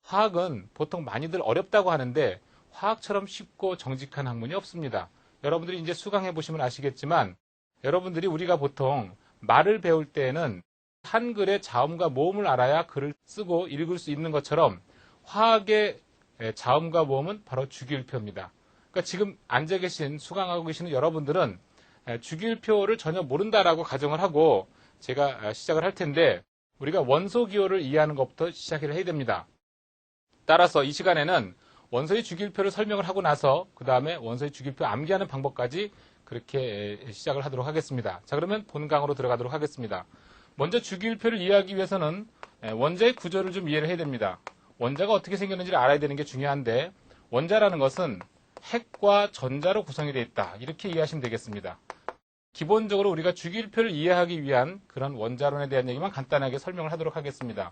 화학은 보통 많이들 어렵다고 하는데 화학처럼 쉽고 정직한 학문이 없습니다. 여러분들이 이제 수강해 보시면 아시겠지만 여러분들이 우리가 보통 말을 배울 때에는 한글의 자음과 모음을 알아야 글을 쓰고 읽을 수 있는 것처럼 화학의 자음과 모음은 바로 주기율표입니다. 그러니까 지금 앉아 계신 수강하고 계시는 여러분들은 주기율표를 전혀 모른다라고 가정을 하고 제가 시작을 할 텐데 우리가 원소 기호를 이해하는 것부터 시작을 해야 됩니다. 따라서 이 시간에는 원소의 주기율표를 설명을 하고 나서 그 다음에 원소의 주기율표 암기하는 방법까지 그렇게 시작을 하도록 하겠습니다. 자, 그러면 본강으로 들어가도록 하겠습니다. 먼저 주기율표를 이해하기 위해서는 원자의 구조를 좀 이해를 해야 됩니다. 원자가 어떻게 생겼는지를 알아야 되는 게 중요한데 원자라는 것은 핵과 전자로 구성이 되어 있다. 이렇게 이해하시면 되겠습니다. 기본적으로 우리가 주기율표를 이해하기 위한 그런 원자론에 대한 얘기만 간단하게 설명을 하도록 하겠습니다.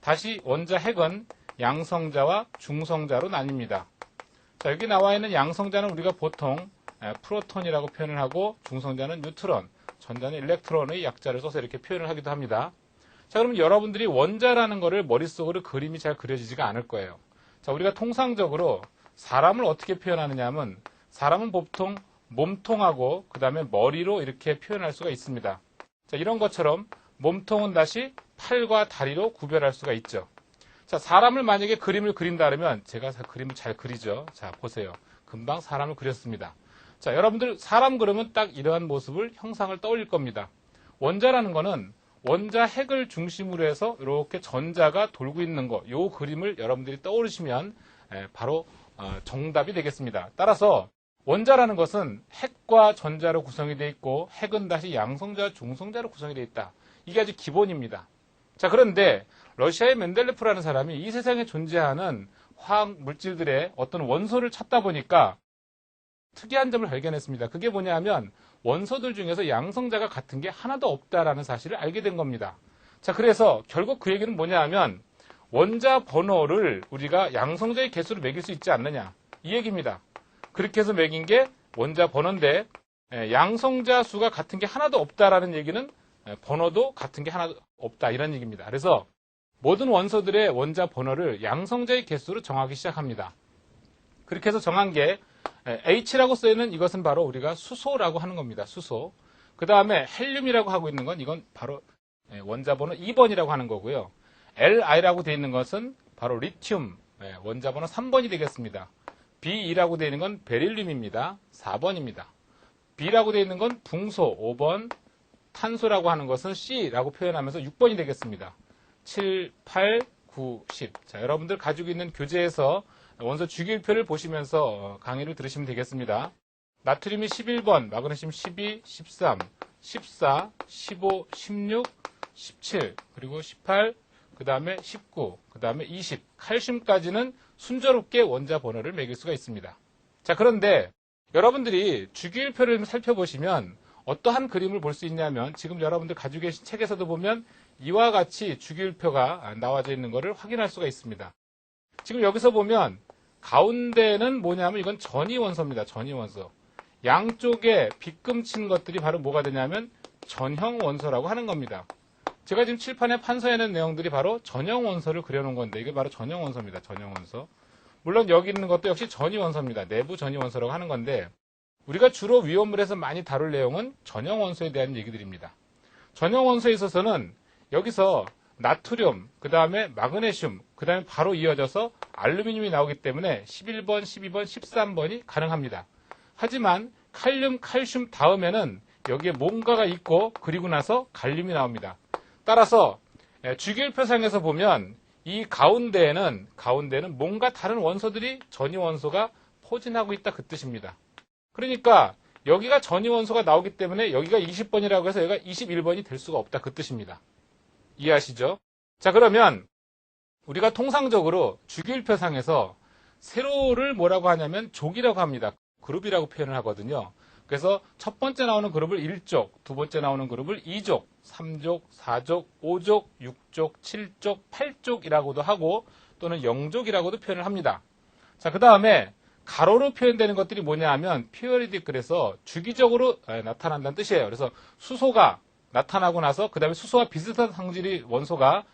다시 원자 핵은 양성자와 중성자로 나뉩니다. 자, 여기 나와 있는 양성자는 우리가 보통 프로톤이라고 표현을 하고 중성자는 뉴트론, 전자는 일렉트론의 약자를 써서 이렇게 표현을 하기도 합니다. 자, 그러면 여러분들이 원자라는 거를 머릿속으로 그림이 잘 그려지지가 않을 거예요. 자, 우리가 통상적으로 사람을 어떻게 표현하느냐 하면 사람은 보통 몸통하고 그 다음에 머리로 이렇게 표현할 수가 있습니다. 자, 이런 것처럼 몸통은 다시 팔과 다리로 구별할 수가 있죠. 자, 사람을 만약에 그림을 그린다 그러면 제가 그림을 잘 그리죠. 자, 보세요. 금방 사람을 그렸습니다. 자, 여러분들 사람 그리면 딱 이러한 모습을 형상을 떠올릴 겁니다. 원자라는 거는 원자 핵을 중심으로 해서 이렇게 전자가 돌고 있는 거, 요 그림을 여러분들이 떠오르시면 바로 정답이 되겠습니다. 따라서 원자라는 것은 핵과 전자로 구성이 되어 있고 핵은 다시 양성자, 중성자로 구성이 되어 있다. 이게 아주 기본입니다. 자, 그런데 러시아의 멘델레프라는 사람이 이 세상에 존재하는 화학 물질들의 어떤 원소를 찾다 보니까 특이한 점을 발견했습니다. 그게 뭐냐 하면 원소들 중에서 양성자가 같은 게 하나도 없다라는 사실을 알게 된 겁니다. 자, 그래서 결국 그 얘기는 뭐냐 하면 원자 번호를 우리가 양성자의 개수로 매길 수 있지 않느냐, 이 얘기입니다. 그렇게 해서 매긴 게 원자 번호인데 양성자 수가 같은 게 하나도 없다라는 얘기는 번호도 같은 게 하나도 없다, 이런 얘기입니다. 그래서 모든 원소들의 원자 번호를 양성자의 개수로 정하기 시작합니다. 그렇게 해서 정한 게 H라고 쓰이는 이것은 바로 우리가 수소라고 하는 겁니다. 수소. 그 다음에 헬륨이라고 하고 있는 건 이건 바로 원자 번호 2번이라고 하는 거고요. Li라고 되어 있는 것은 바로 리튬, 원자 번호 3번이 되겠습니다. Be라고 되어 있는 건 베릴륨입니다. 4번입니다. B라고 되어 있는 건 붕소 5번, 탄소라고 하는 것은 C라고 표현하면서 6번이 되겠습니다. 7, 8, 9, 10. 자, 여러분들 가지고 있는 교재에서 원소 주기율표를 보시면서 강의를 들으시면 되겠습니다. 나트륨이 11번, 마그네슘 12, 13, 14, 15, 16, 17, 그리고 18, 그 다음에 19, 그 다음에 20, 칼슘까지는 순조롭게 원자 번호를 매길 수가 있습니다. 자, 그런데 여러분들이 주기율표를 살펴보시면 어떠한 그림을 볼 수 있냐면 지금 여러분들 가지고 계신 책에서도 보면 이와 같이 주기율표가 나와져 있는 것을 확인할 수가 있습니다. 지금 여기서 보면 가운데는 뭐냐면 이건 전이원소입니다. 전이원소. 양쪽에 빗금친 것들이 바로 뭐가 되냐면 전형원소라고 하는 겁니다. 제가 지금 칠판에 판서해낸 내용들이 바로 전형원소를 그려놓은 건데 이게 바로 전형원소입니다. 전형원소. 물론 여기 있는 것도 역시 전이원소입니다. 내부 전이원소라고 하는 건데 우리가 주로 위험물에서 많이 다룰 내용은 전형원소에 대한 얘기들입니다. 전형원소에 있어서는 여기서 나트륨, 그 다음에 마그네슘, 그 다음에 바로 이어져서 알루미늄이 나오기 때문에 11번, 12번, 13번이 가능합니다. 하지만 칼륨, 칼슘 다음에는 여기에 뭔가가 있고 그리고 나서 갈륨이 나옵니다. 따라서 주기율표상에서 보면 이 가운데에는 뭔가 다른 원소들이 전이원소가 포진하고 있다, 그 뜻입니다. 그러니까 여기가 전이원소가 나오기 때문에 여기가 20번이라고 해서 여기가 21번이 될 수가 없다, 그 뜻입니다. 이해하시죠? 자, 그러면 우리가 통상적으로 주기율표상에서 세로를 뭐라고 하냐면 족이라고 합니다. 그룹이라고 표현을 하거든요. 그래서 첫 번째 나오는 그룹을 1족, 두 번째 나오는 그룹을 2족, 3족, 4족, 5족, 6족, 7족, 8족이라고도 하고 또는 0족이라고도 표현을 합니다. 자, 그 다음에 가로로 표현되는 것들이 뭐냐 하면 periodic, 그래서 주기적으로 나타난다는 뜻이에요. 그래서 수소가 나타나고 나서 그 다음에 수소와 비슷한 성질의 원소가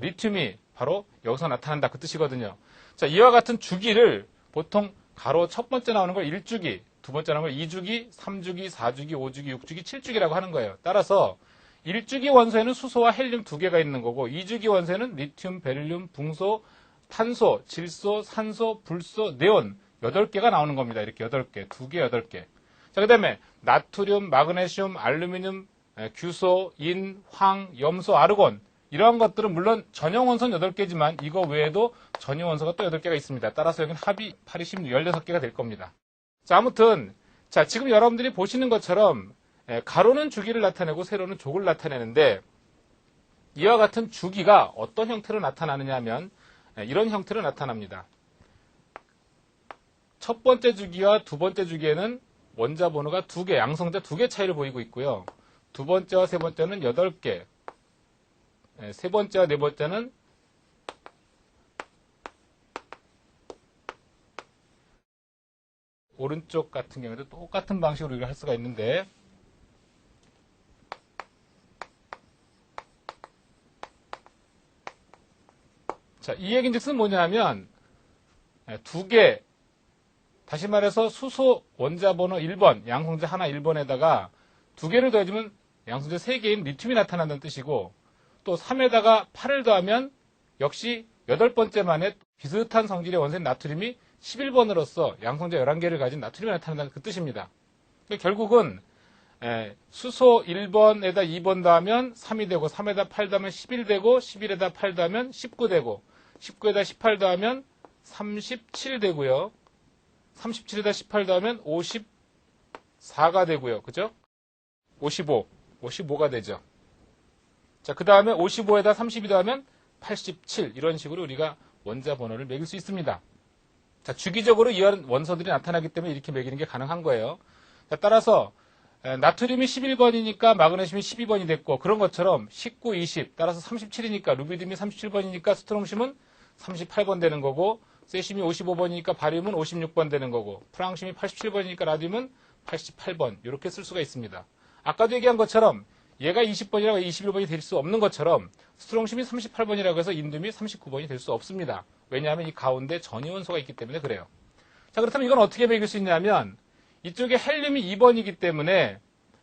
리튬이 바로 여기서 나타난다 그 뜻이거든요. 자, 이와 같은 주기를 보통 가로 첫 번째 나오는 걸 1주기, 두 번째 나오는 걸 2주기, 3주기, 4주기, 5주기, 6주기, 7주기라고 하는 거예요. 따라서 1주기 원소에는 수소와 헬륨 2개가 있는 거고 2주기 원소에는 리튬, 베릴륨, 붕소, 탄소, 질소, 산소, 불소, 네온 8개가 나오는 겁니다. 이렇게 8개, 2개, 8개. 자, 그 다음에 나트륨, 마그네슘, 알루미늄, 규소, 인, 황, 염소, 아르곤 이러한 것들은 물론 전형 원소는 8개지만 이거 외에도 전형 원소가 또 8개가 있습니다. 따라서 여기는 합이 8, 16, 16개가 될 겁니다. 자, 아무튼 자, 지금 여러분들이 보시는 것처럼 가로는 주기를 나타내고 세로는 족을 나타내는데 이와 같은 주기가 어떤 형태로 나타나느냐 하면 이런 형태로 나타납니다. 첫 번째 주기와 두 번째 주기에는 원자 번호가 2개, 양성자 2개 차이를 보이고 있고요. 두 번째와 세 번째는 8개, 세 번째와 네 번째는 오른쪽 같은 경우에도 똑같은 방식으로 우리가 할 수가 있는데 자, 이 얘기인즉슨 뭐냐면 2개, 다시 말해서 수소 원자 번호 1번, 양성자 하나 1번에다가 2개를 더해주면 양성자 3개인 리튬이 나타난다는 뜻이고 또 3에다가 8을 더하면 역시 8번째 만에 비슷한 성질의 원소인 나트륨이 11번으로서 양성자 11개를 가진 나트륨이 나타난다는 그 뜻입니다. 그러니까 결국은 수소 1번에다 2번 더하면 3이 되고 3에다 8 더하면 11 되고 11에다 8 더하면 19 되고 19에다 18 더하면 37 되고요. 37에다 18 더하면 54가 되고요. 그죠? 55가 되죠. 자, 그 다음에 55에다 32 더하면 87 이런 식으로 우리가 원자 번호를 매길 수 있습니다. 자, 주기적으로 이런 원소들이 나타나기 때문에 이렇게 매기는 게 가능한 거예요. 자, 따라서 나트륨이 11번이니까 마그네슘이 12번이 됐고 그런 것처럼 19, 20 따라서 37이니까 루비듐이 37번이니까 스트롱슘은 38번 되는 거고 세슘이 55번이니까 바륨은 56번 되는 거고 프랑슘이 87번이니까 라듐은 88번 이렇게 쓸 수가 있습니다. 아까도 얘기한 것처럼 얘가 20번이라고 21번이 될 수 없는 것처럼 스트롱슘이 38번이라고 해서 인듐이 39번이 될 수 없습니다. 왜냐하면 이 가운데 전이원소가 있기 때문에 그래요. 자, 그렇다면 이건 어떻게 매길 수 있냐면 이쪽에 헬륨이 2번이기 때문에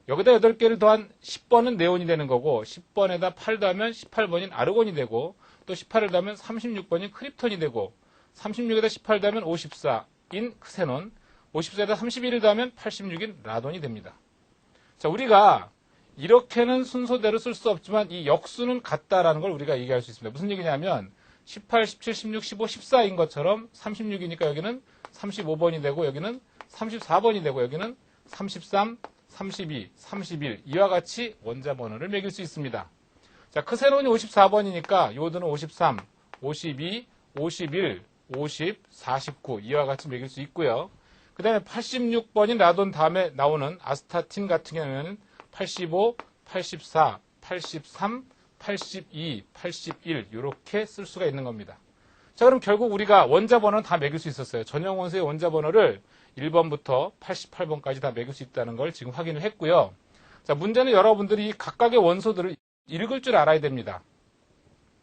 여기다 8개를 더한 10번은 네온이 되는 거고 10번에다 8 더하면 18번인 아르곤이 되고 또 18을 더하면 36번인 크립톤이 되고 36에다 18 더하면 54인 크세논 54에다 31을 더하면 86인 라돈이 됩니다. 자, 우리가 이렇게는 순서대로 쓸 수 없지만 이 역수는 같다라는 걸 우리가 얘기할 수 있습니다. 무슨 얘기냐면 18, 17, 16, 15, 14인 것처럼 36이니까 여기는 35번이 되고 여기는 34번이 되고 여기는 33, 32, 31 이와 같이 원자 번호를 매길 수 있습니다. 자, 크세논이 54번이니까 요드는 53, 52, 51, 50, 49 이와 같이 매길 수 있고요. 그 다음에 86번인 라돈 다음에 나오는 아스타틴 같은 경우에는 85, 84, 83, 82, 81 이렇게 쓸 수가 있는 겁니다. 자, 그럼 결국 우리가 원자 번호는 다 매길 수 있었어요. 전형 원소의 원자 번호를 1번부터 88번까지 다 매길 수 있다는 걸 지금 확인을 했고요. 자, 문제는 여러분들이 각각의 원소들을 읽을 줄 알아야 됩니다.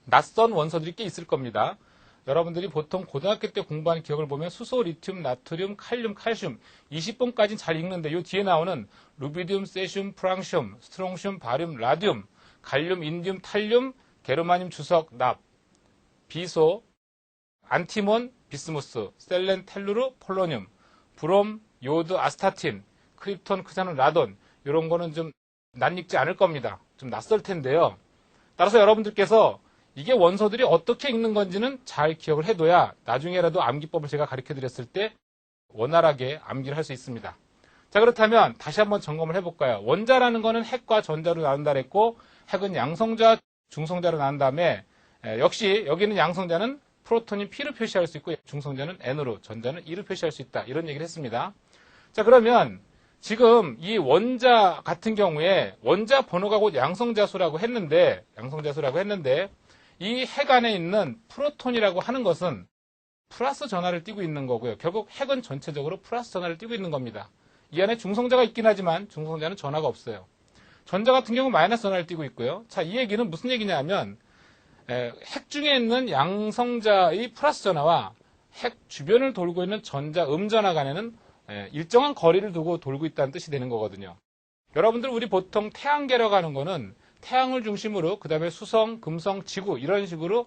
낯선 원소들이 꽤 있을 겁니다. 여러분들이 보통 고등학교 때 공부한 기억을 보면 수소, 리튬, 나트륨, 칼륨, 칼슘 20번까지는 잘 읽는데 이 뒤에 나오는 루비듐, 세슘, 프랑슘, 스트롱슘, 바륨, 라듐, 갈륨, 인듐, 탈륨, 게르마늄, 주석, 납, 비소, 안티몬, 비스무스, 셀렌, 텔루르, 폴로늄, 브롬, 요드, 아스타틴, 크립톤, 크세논, 라돈 이런 거는 좀 낯익지 않을 겁니다. 좀 낯설 텐데요. 따라서 여러분들께서 이게 원소들이 어떻게 읽는 건지는 잘 기억을 해둬야 나중에라도 암기법을 제가 가르쳐 드렸을 때 원활하게 암기를 할 수 있습니다. 자, 그렇다면 다시 한번 점검을 해볼까요? 원자라는 거는 핵과 전자로 나눈다 그랬고 핵은 양성자, 중성자로 나눈 다음에 역시 여기는 양성자는 프로톤인 P로 표시할 수 있고 중성자는 N으로, 전자는 E로 표시할 수 있다. 이런 얘기를 했습니다. 자, 그러면 지금 이 원자 같은 경우에 원자 번호가 곧 양성자수라고 했는데 이 핵 안에 있는 프로톤이라고 하는 것은 플러스 전하를 띠고 있는 거고요. 결국 핵은 전체적으로 플러스 전하를 띠고 있는 겁니다. 이 안에 중성자가 있긴 하지만 중성자는 전하가 없어요. 전자 같은 경우 마이너스 전하를 띠고 있고요. 자, 이 얘기는 무슨 얘기냐면 핵 중에 있는 양성자의 플러스 전하와 핵 주변을 돌고 있는 전자 음전하 간에는 일정한 거리를 두고 돌고 있다는 뜻이 되는 거거든요. 여러분들 우리 보통 태양계라고 하는 거는 태양을 중심으로 그 다음에 수성, 금성, 지구 이런 식으로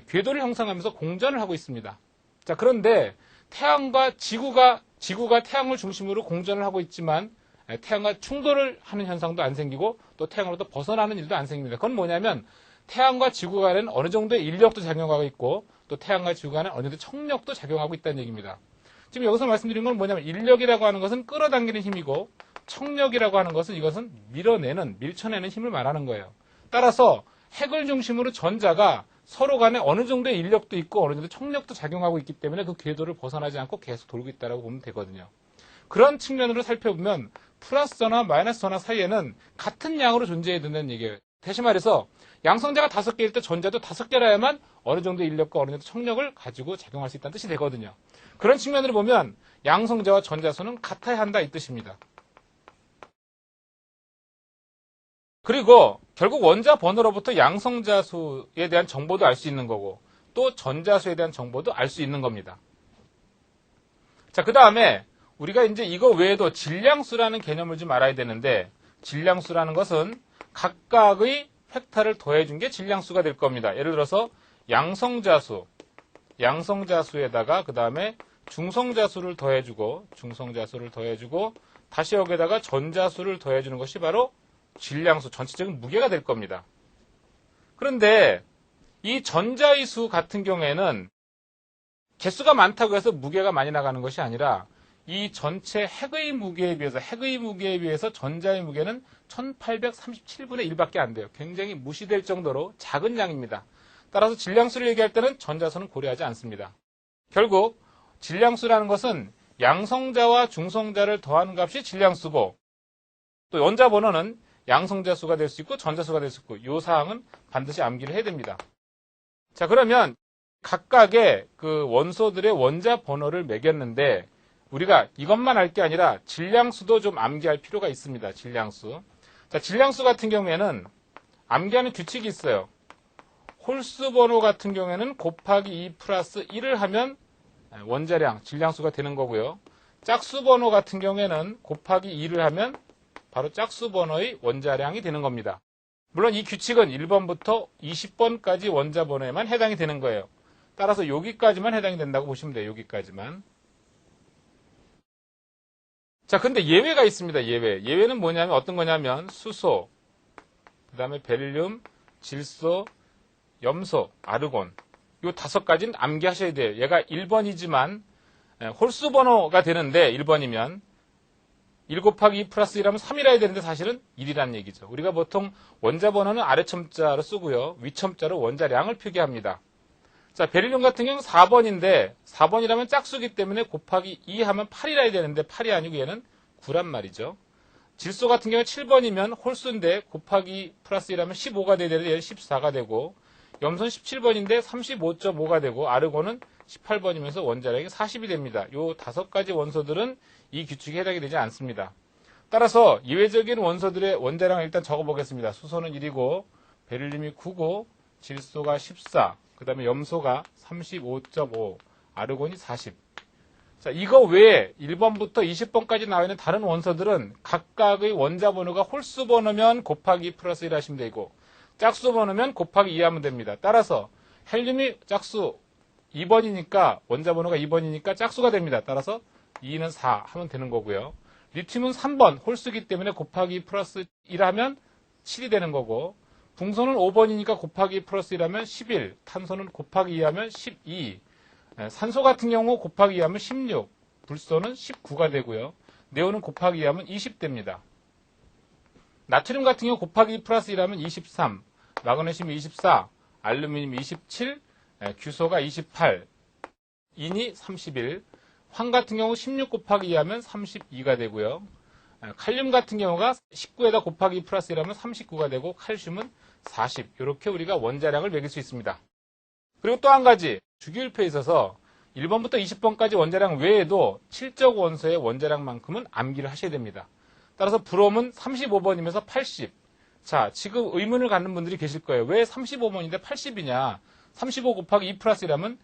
궤도를 형성하면서 공전을 하고 있습니다. 자, 그런데 태양과 지구가 태양을 중심으로 공전을 하고 있지만 태양과 충돌을 하는 현상도 안 생기고 또 태양으로부터 벗어나는 일도 안 생깁니다. 그건 뭐냐면 태양과 지구 간에는 어느 정도의 인력도 작용하고 있고 또 태양과 지구 간에는 어느 정도 청력도 작용하고 있다는 얘기입니다. 지금 여기서 말씀드린 건 뭐냐면 인력이라고 하는 것은 끌어당기는 힘이고 청력이라고 하는 것은 이것은 밀쳐내는 힘을 말하는 거예요. 따라서 핵을 중심으로 전자가 서로 간에 어느 정도의 인력도 있고 어느 정도 청력도 작용하고 있기 때문에 그 궤도를 벗어나지 않고 계속 돌고 있다고 보면 되거든요. 그런 측면으로 살펴보면 플러스 전화, 마이너스 전화 사이에는 같은 양으로 존재해야 된다는 얘기예요. 다시 말해서 양성자가 5개일 때 전자도 5개라야만 어느 정도의 인력과 어느 정도 청력을 가지고 작용할 수 있다는 뜻이 되거든요. 그런 측면으로 보면 양성자와 전자수는 같아야 한다 이 뜻입니다. 그리고 결국 원자 번호로부터 양성자수에 대한 정보도 알 수 있는 거고 또 전자수에 대한 정보도 알 수 있는 겁니다. 자, 그 다음에 우리가 이제 이거 외에도 질량수라는 개념을 좀 알아야 되는데 질량수라는 것은 각각의 벡터를 더해준 게 질량수가 될 겁니다. 예를 들어서 양성자수에다가 그 다음에 중성자수를 더해주고 다시 여기에다가 전자수를 더해주는 것이 바로 질량수, 전체적인 무게가 될 겁니다. 그런데 이 전자의 수 같은 경우에는 개수가 많다고 해서 무게가 많이 나가는 것이 아니라 이 전체 핵의 무게에 비해서 전자의 무게는 1837분의 1밖에 안 돼요. 굉장히 무시될 정도로 작은 양입니다. 따라서 질량수를 얘기할 때는 전자수는 고려하지 않습니다. 결국 질량수라는 것은 양성자와 중성자를 더하는 값이 질량수고 또 원자 번호는 양성자 수가 될 수 있고 전자수가 될 수 있고 이 사항은 반드시 암기를 해야 됩니다. 자, 그러면 각각의 그 원소들의 원자 번호를 매겼는데 우리가 이것만 알 게 아니라 질량수도 좀 암기할 필요가 있습니다. 질량수. 자, 질량수 같은 경우에는 암기하는 규칙이 있어요. 홀수 번호 같은 경우에는 곱하기 2 플러스 1을 하면 원자량, 질량수가 되는 거고요. 짝수 번호 같은 경우에는 곱하기 2를 하면 바로 짝수 번호의 원자량이 되는 겁니다. 물론 이 규칙은 1번부터 20번까지 원자 번호에만 해당이 되는 거예요. 따라서 여기까지만 해당이 된다고 보시면 돼요. 여기까지만. 자, 근데 예외가 있습니다. 예외는 뭐냐면 어떤 거냐면 수소, 그 다음에 벨륨, 질소, 염소, 아르곤 이 5가지는 암기하셔야 돼요. 얘가 1번이지만 홀수 번호가 되는데 1번이면 1 곱하기 2 플러스 1하면 3이라 해야 되는데 사실은 1이라는 얘기죠. 우리가 보통 원자 번호는 아래첨자로 쓰고요. 위첨자로 원자량을 표기합니다. 자, 베릴륨 같은 경우는 4번인데 4번이라면 짝수기 때문에 곱하기 2 하면 8이라 해야 되는데 8이 아니고 얘는 9란 말이죠. 질소 같은 경우는 7번이면 홀수인데 곱하기 플러스 1하면 15가 돼야 되는데 얘는 14가 되고 염소는 17번인데 35.5가 되고 아르곤은 18번이면서 원자량이 40이 됩니다. 요 5가지 원소들은 이 규칙에 해당이 되지 않습니다. 따라서 예외적인 원소들의 원자량을 일단 적어보겠습니다. 수소는 1이고 베릴륨이 9고 질소가 14, 그 다음에 염소가 35.5, 아르곤이 40. 자, 이거 외에 1번부터 20번까지 나와 있는 다른 원소들은 각각의 원자 번호가 홀수 번호면 곱하기 플러스 1 하시면 되고 짝수 번호면 곱하기 2 하면 됩니다. 따라서 헬륨이 짝수 2번이니까 원자 번호가 2번이니까 짝수가 됩니다. 따라서 2는 4 하면 되는 거고요. 리튬은 3번 홀수기 때문에 곱하기 플러스 1 하면 7이 되는 거고 붕소는 5번이니까 곱하기 플러스 1 하면 11, 탄소는 곱하기 2 하면 12, 산소 같은 경우 곱하기 2 하면 16, 불소는 19가 되고요. 네온은 곱하기 2 하면 20 됩니다. 나트륨 같은 경우 곱하기 2 플러스 1 하면 23, 마그네슘이 24, 알루미늄이 27, 규소가 28, 인이 31, 황 같은 경우 16 곱하기 2 하면 32가 되고요. 칼륨 같은 경우가 19에다 곱하기 2 플러스 1 하면 39가 되고 칼슘은 40. 이렇게 우리가 원자량을 매길 수 있습니다. 그리고 또 한 가지 주기율표에 있어서 1번부터 20번까지 원자량 외에도 7적 원소의 원자량만큼은 암기를 하셔야 됩니다. 따라서 브롬은 35번이면서 80, 자, 지금 의문을 갖는 분들이 계실 거예요. 왜 35번인데 80이냐? 35 곱하기 2 플러스 1하면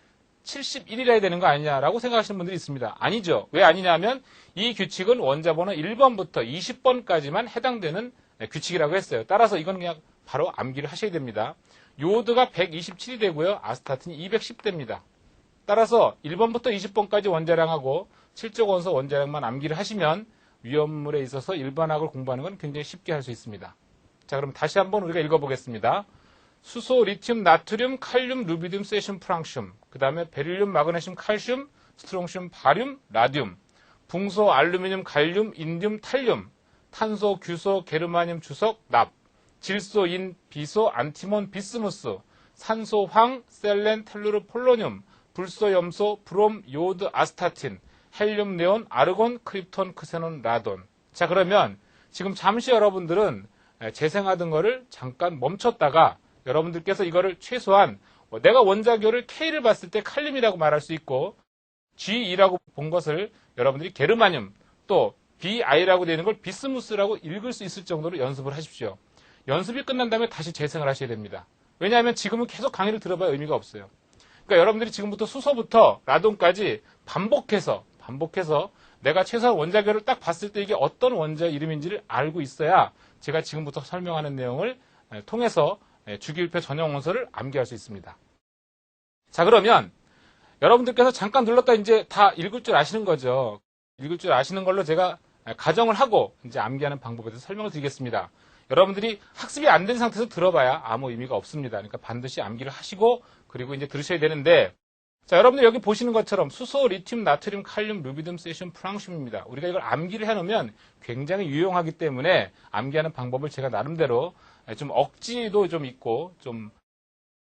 71이라 되는 거 아니냐라고 생각하시는 분들이 있습니다. 아니죠. 왜 아니냐면 이 규칙은 원자번호 1번부터 20번까지만 해당되는 규칙이라고 했어요. 따라서 이건 그냥 바로 암기를 하셔야 됩니다. 요오드가 127이 되고요. 아스타틴이 210 됩니다. 따라서 1번부터 20번까지 원자량하고 7조 원소 원자량만 암기를 하시면 위험물에 있어서 일반학을 공부하는 건 굉장히 쉽게 할 수 있습니다. 자, 그럼 다시 한번 우리가 읽어보겠습니다. 수소, 리튬, 나트륨, 칼륨, 루비듐, 세슘, 프랑슘, 그 다음에 베릴륨, 마그네슘, 칼슘, 스트롱슘, 바륨, 라듐, 붕소, 알루미늄, 갈륨, 인듐, 탈륨, 탄소, 규소, 게르마늄, 주석, 납, 질소, 인, 비소, 안티몬, 비스무스, 산소, 황, 셀렌, 텔루르, 폴로늄, 불소, 염소, 브롬, 요오드, 아스타틴, 헬륨, 네온, 아르곤, 크립톤, 크세논, 라돈. 자, 그러면 지금 잠시 여러분들은 재생하던 거를 잠깐 멈췄다가 여러분들께서 이거를 최소한 내가 원자교를 K를 봤을 때 칼륨이라고 말할 수 있고 G2라고 본 것을 여러분들이 게르마늄 또 BI라고 되는 걸 비스무스라고 읽을 수 있을 정도로 연습을 하십시오. 연습이 끝난 다음에 다시 재생을 하셔야 됩니다. 왜냐하면 지금은 계속 강의를 들어봐야 의미가 없어요. 그러니까 여러분들이 지금부터 수소부터 라돈까지 반복해서 내가 최소한 원자교를 딱 봤을 때 이게 어떤 원자 이름인지를 알고 있어야 제가 지금부터 설명하는 내용을 통해서 주기율표 전형 원소를 암기할 수 있습니다. 자, 그러면 여러분들께서 잠깐 눌렀다 이제 다 읽을 줄 아시는 거죠. 읽을 줄 아시는 걸로 제가 가정을 하고 이제 암기하는 방법에 대해서 설명을 드리겠습니다. 여러분들이 학습이 안 된 상태에서 들어봐야 아무 의미가 없습니다. 그러니까 반드시 암기를 하시고 그리고 이제 들으셔야 되는데, 자, 여러분들 여기 보시는 것처럼 수소, 리튬, 나트륨, 칼륨, 루비듐, 세슘, 프랑슘입니다. 우리가 이걸 암기를 해놓으면 굉장히 유용하기 때문에 암기하는 방법을 제가 나름대로 좀 억지도 좀 있고 좀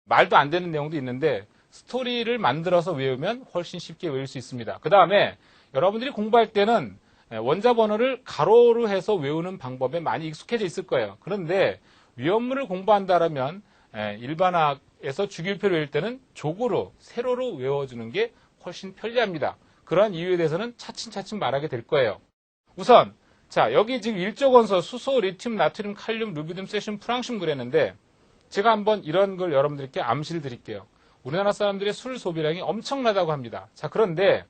말도 안 되는 내용도 있는데 스토리를 만들어서 외우면 훨씬 쉽게 외울 수 있습니다. 그 다음에 여러분들이 공부할 때는 원자 번호를 가로로 해서 외우는 방법에 많이 익숙해져 있을 거예요. 그런데 위험물을 공부한다면 일반학에서 주기율표를 외울 때는 족으로, 세로로 외워주는 게 훨씬 편리합니다. 그러한 이유에 대해서는 차츰차츰 말하게 될 거예요. 우선 자, 여기 지금 일조 원소 수소, 리튬, 나트륨, 칼륨, 루비듐, 세슘, 프랑슘 그랬는데 제가 한번 이런 걸 여러분들께 암시를 드릴게요. 우리나라 사람들의 술 소비량이 엄청나다고 합니다. 자, 그런데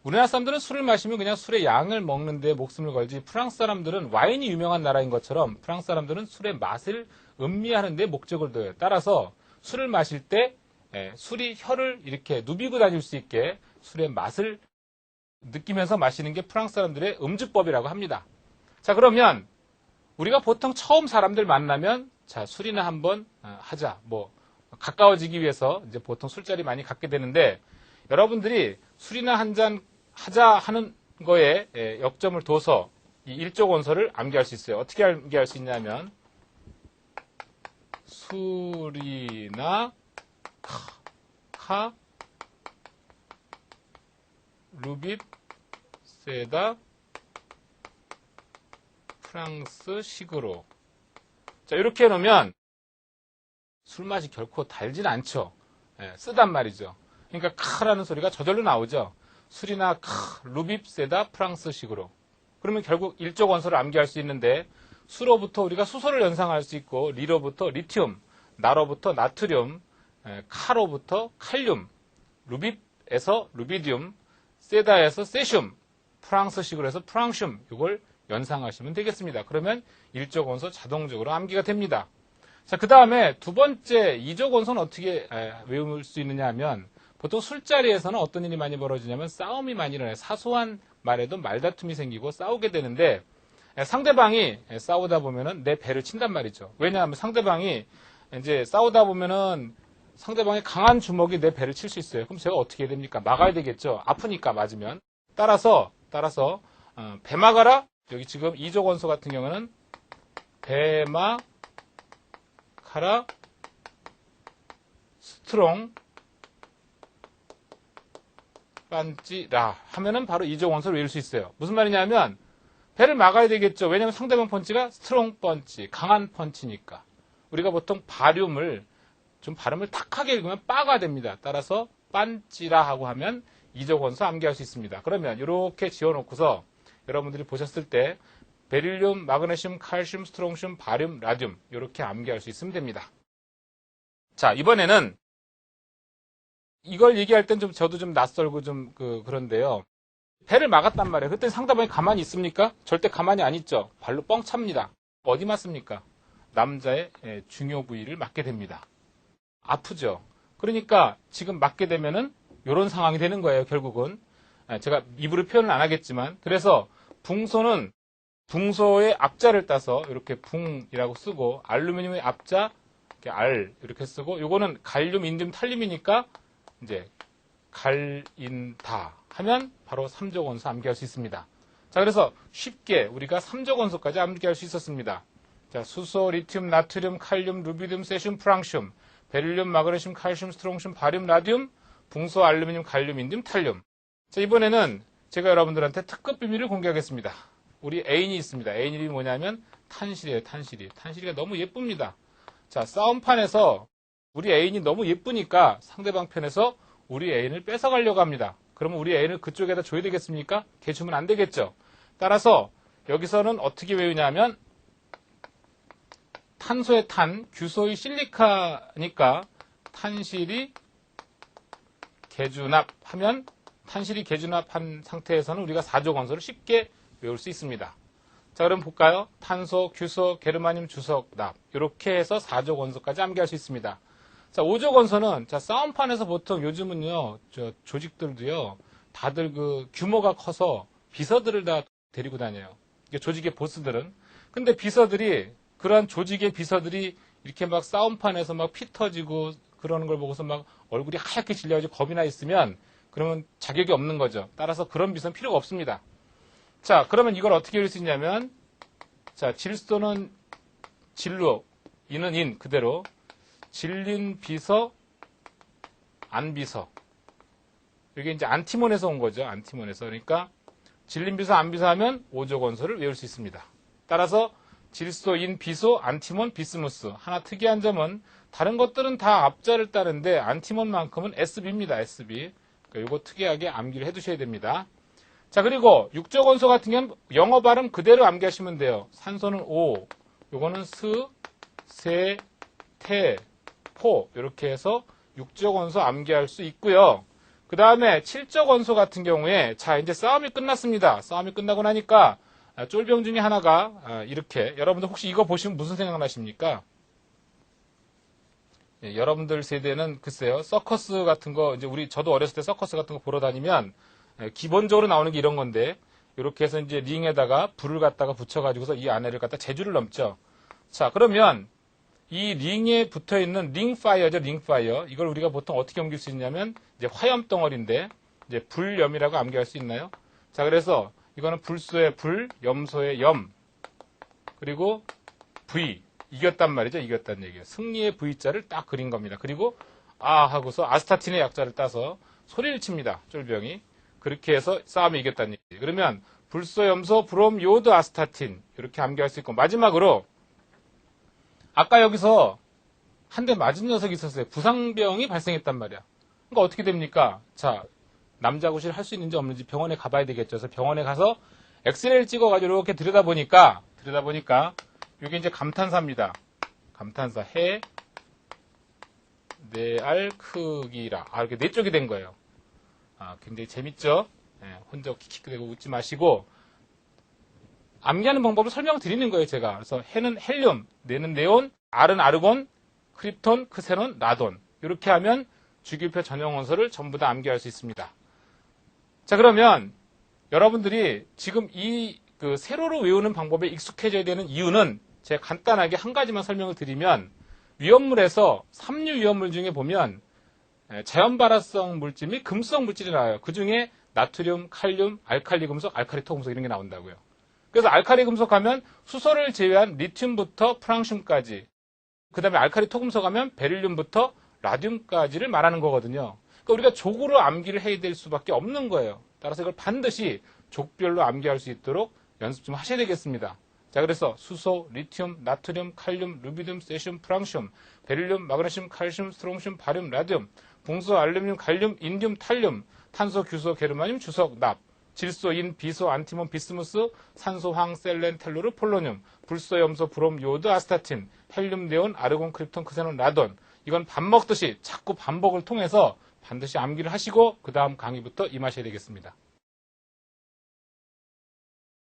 우리나라 사람들은 술을 마시면 그냥 술의 양을 먹는 데 목숨을 걸지 프랑스 사람들은 와인이 유명한 나라인 것처럼 프랑스 사람들은 술의 맛을 음미하는 데 목적을 둬요. 따라서 술을 마실 때 술이 혀를 이렇게 누비고 다닐 수 있게 술의 맛을 느끼면서 마시는 게 프랑스 사람들의 음주법이라고 합니다. 자, 그러면 우리가 보통 처음 사람들 만나면 자, 술이나 한번 하자. 뭐 가까워지기 위해서 이제 보통 술자리 많이 갖게 되는데 여러분들이 술이나 한잔 하자 하는 거에 역점을 둬서 이 일조 원소를 암기할 수 있어요. 어떻게 암기할 수 있냐면 술이나 카 루빗 세다 프랑스식으로. 자, 이렇게 해놓으면 술 맛이 결코 달진 않죠. 쓰단 말이죠. 그러니까 카라는 소리가 저절로 나오죠. 술이나 루빗 세다 프랑스식으로. 그러면 결국 일조 원소를 암기할 수 있는데 수로부터 우리가 수소를 연상할 수 있고 리로부터 리튬, 나로부터 나트륨, 카로부터 칼륨, 루빗에서 루비듐, 세다에서 세슘, 프랑스식으로 해서 프랑슘, 이걸 연상하시면 되겠습니다. 그러면 일조 원소 자동적으로 암기가 됩니다. 자, 그 다음에 두 번째 이조 원소는 어떻게 외울 수 있느냐 하면 보통 술자리에서는 어떤 일이 많이 벌어지냐면 싸움이 많이 일어나요. 사소한 말에도 말다툼이 생기고 싸우게 되는데 상대방이 싸우다 보면은 내 배를 친단 말이죠. 왜냐하면 상대방이 이제 싸우다 보면은 상대방의 강한 주먹이 내 배를 칠 수 있어요. 그럼 제가 어떻게 해야 됩니까? 막아야 되겠죠. 아프니까 맞으면. 따라서 배 막아라. 여기 지금 이조 원소 같은 경우는 배 막아라 스트롱 빤찌라 하면은 바로 이조 원소를 외울 수 있어요. 무슨 말이냐면 배를 막아야 되겠죠. 왜냐하면 상대방 펀치가 스트롱 펀치, 강한 펀치니까. 우리가 보통 발음을 좀 발음을 탁하게 읽으면 빠가 됩니다. 따라서 빤찌라 하고 하면 이조 원소 암기할 수 있습니다. 그러면 이렇게 지어놓고서 여러분들이 보셨을 때 베릴륨, 마그네슘, 칼슘, 스트롱슘, 바륨, 라듐 이렇게 암기할 수 있으면 됩니다. 자, 이번에는 이걸 얘기할 땐 저도 좀 낯설고 그런데요. 배를 막았단 말이에요. 그때 상대방이 가만히 있습니까? 절대 가만히 안 있죠. 발로 뻥 찹니다. 어디 맞습니까? 남자의 중요 부위를 맞게 됩니다. 아프죠. 그러니까 지금 맞게 되면은 이런 상황이 되는 거예요. 결국은 제가 입으로 표현을 안 하겠지만, 그래서 붕소는 붕소의 앞자를 따서 이렇게 붕이라고 쓰고, 알루미늄의 앞자 이렇게 알 이렇게 쓰고, 요거는 갈륨, 인듐, 탈륨이니까 이제 갈인다 하면 바로 삼조건소 암기할 수 있습니다. 자, 그래서 쉽게 우리가 삼조건소까지 암기할 수 있었습니다. 자, 수소, 리튬, 나트륨, 칼륨, 루비듐, 세슘, 프랑슘, 베릴륨, 마그네슘, 칼슘, 스트롱슘, 바륨, 라듐, 붕소, 알루미늄, 갈륨, 인듐, 탈륨. 자, 이번에는 제가 여러분들한테 특급 비밀을 공개하겠습니다. 우리 애인이 있습니다. 애인 이름이 뭐냐면 탄실이에요. 탄실이. 탄실이가 너무 예쁩니다. 자, 싸움판에서 우리 애인이 너무 예쁘니까 상대방 편에서 우리 애인을 뺏어가려고 합니다. 그러면 우리 애인을 그쪽에다 줘야 되겠습니까? 걔 주면 안 되겠죠. 따라서 여기서는 어떻게 외우냐면 탄소의 탄, 규소의 실리카니까 탄실이 개준합하면 탄실이 개준합한 상태에서는 우리가 4조 건소를 쉽게 외울 수 있습니다. 자, 그럼 볼까요? 탄소, 규소, 게르마늄, 주석, 납 이렇게 해서 4조 건소까지 암기할 수 있습니다. 자, 5조 건소는 자, 싸움판에서 보통 요즘은요, 조직들도요, 다들 규모가 커서 비서들을 다 데리고 다녀요. 조직의 보스들은. 근데 비서들이 그러한 조직의 비서들이 이렇게 막 싸움판에서 막 피 터지고 그러는 걸 보고서 막 얼굴이 하얗게 질려가지고 겁이 나 있으면 그러면 자격이 없는 거죠. 따라서 그런 비서는 필요가 없습니다. 자, 그러면 이걸 어떻게 외울 수 있냐면, 자, 질소는 질로, 인은 인 그대로, 질린 비서, 안 비서. 이게 이제 안티몬에서 온 거죠. 안티몬에서. 그러니까 질린 비서, 안 비서 하면 5조 건소를 외울 수 있습니다. 따라서 질소, 인, 비소, 안티몬, 비스무스. 하나 특이한 점은 다른 것들은 다 앞자를 따는데 안티몬만큼은 SB입니다. SB. 그러니까 이거 특이하게 암기를 해두셔야 됩니다. 자, 그리고 6조 건소 같은 경우는 영어 발음 그대로 암기하시면 돼요. 산소는 O, 요거는 스, 세, 태, 포 이렇게 해서 6조 건소 암기할 수 있고요. 그 다음에 7조 건소 같은 경우에 자, 이제 싸움이 끝났습니다. 싸움이 끝나고 나니까 쫄병 중에 하나가 이렇게, 여러분들 혹시 이거 보시면 무슨 생각 나십니까? 예, 여러분들 세대는 글쎄요, 서커스 같은 거, 이제 저도 어렸을 때 서커스 같은 거 보러 다니면 기본적으로 나오는 게 이런 건데, 이렇게 해서 이제 링에다가 불을 갖다가 붙여가지고서 이 안에를 갖다 제주를 넘죠. 자, 그러면 이 링에 붙어 있는 링파이어죠, 링파이어. 이걸 우리가 보통 어떻게 옮길 수 있냐면, 이제 화염 덩어리인데, 이제 불염이라고 암기할 수 있나요? 자, 그래서 이거는 불소의 불, 염소의 염, 그리고 V. 이겼단 말이죠, 이겼다는 얘기예요. 승리의 V자를 딱 그린 겁니다. 그리고 아 하고서 아스타틴의 약자를 따서 소리를 칩니다, 쫄병이. 그렇게 해서 싸움이 이겼다는 얘기예요. 그러면 불소, 염소, 브롬, 요드, 아스타틴 이렇게 암기할 수 있고, 마지막으로 아까 여기서 한 대 맞은 녀석이 있었어요. 부상병이 발생했단 말이야. 그러니까 어떻게 됩니까? 자, 남자 구실 할 수 있는지 없는지 병원에 가봐야 되겠죠. 그래서 병원에 가서 엑스레이를 찍어가지고 이렇게 들여다보니까 이게 이제 감탄사입니다. 감탄사 해, 네 알 크기라. 이렇게 네 쪽이 된 거예요. 굉장히 재밌죠? 혼자 킥킥대고 웃지 마시고 암기하는 방법을 설명드리는 거예요, 제가. 그래서 해는 헬륨, 네는 네온, 알은 아르곤, 크립톤, 크세논, 라돈. 이렇게 하면 주기표 전형 원소를 전부 다 암기할 수 있습니다. 자, 그러면 여러분들이 지금 이 세로로 외우는 방법에 익숙해져야 되는 이유는 제가 간단하게 한 가지만 설명을 드리면, 위험물에서 삼류 위험물 중에 보면 자연 발화성 물질 및 금수성 물질이 나와요. 그 중에 나트륨, 칼륨, 알칼리 금속, 알칼리 토금속 이런 게 나온다고요. 그래서 알칼리 금속 하면 수소를 제외한 리튬부터 프랑슘까지, 그 다음에 알칼리 토금속 하면 베릴륨부터 라듐까지를 말하는 거거든요. 그러니까 우리가 족으로 암기를 해야 될 수밖에 없는 거예요. 따라서 이걸 반드시 족별로 암기할 수 있도록 연습 좀 하셔야 되겠습니다. 자, 그래서 수소, 리튬, 나트륨, 칼륨, 루비듐, 세슘, 프랑슘, 베릴륨, 마그네슘, 칼슘, 스트롱슘, 바륨, 라듐, 붕소, 알루미늄, 갈륨, 인듐, 탈륨, 탄소, 규소, 게르마늄, 주석, 납, 질소, 인, 비소, 안티몬, 비스무스, 산소, 황, 셀렌, 텔루르, 폴로늄, 불소, 염소, 브롬, 요오드, 아스타틴, 헬륨, 네온, 아르곤, 크립톤, 크세논, 라돈. 이건 밥 먹듯이 자꾸 반복을 통해서 반드시 암기를 하시고 그 다음 강의부터 임하셔야 되겠습니다.